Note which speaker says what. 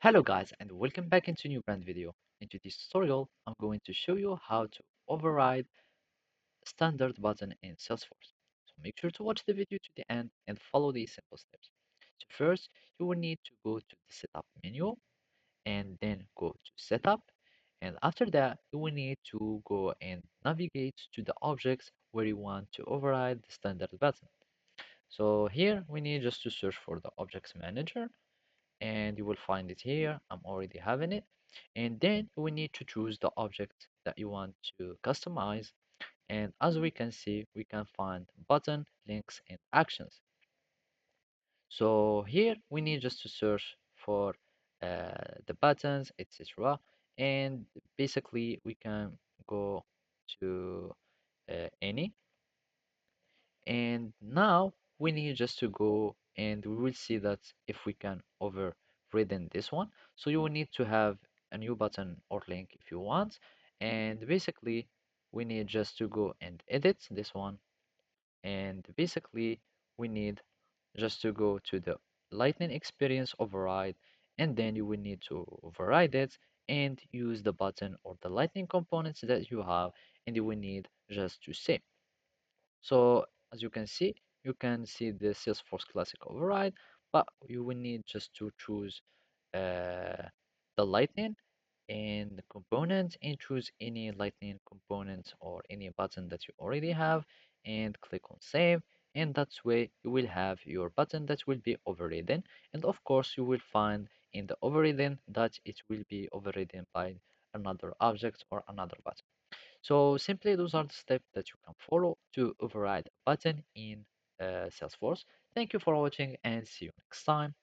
Speaker 1: Hello guys and welcome back into a new brand video. Into this tutorial, I'm going to show you how to override standard button in Salesforce. So make sure to watch the video to the end and follow these simple steps. So first, you will need to go to the setup menu and then go to setup. And after that, you will need to go and navigate to the objects where you want to override the standard button. So here we need just to search for the objects manager and you will find it here. I'm already having it. And then we need to choose the object that you want to customize. And as we can see, we can find button, links, and actions. So here we need just to search for the buttons, etc. And basically we can go to any and now we need just to go and we will see that if we can overridden this one. So you will need to have a new button or link if you want. And basically we need just to go and edit this one. And basically we need just to go to the Lightning Experience override and then you will need to override it and use the button or the Lightning components that you have and you will need just to save. So as you can see the Salesforce Classic override, but you will need just to choose uh, the Lightning and the component and choose any Lightning component or any button that you already have and click on save. And that's way you will have your button that will be overridden. And of course, you will find in the overridden that it will be overridden by another object or another button. So simply those are the steps that you can follow to override a button in Salesforce. Thank you for watching and see you next time.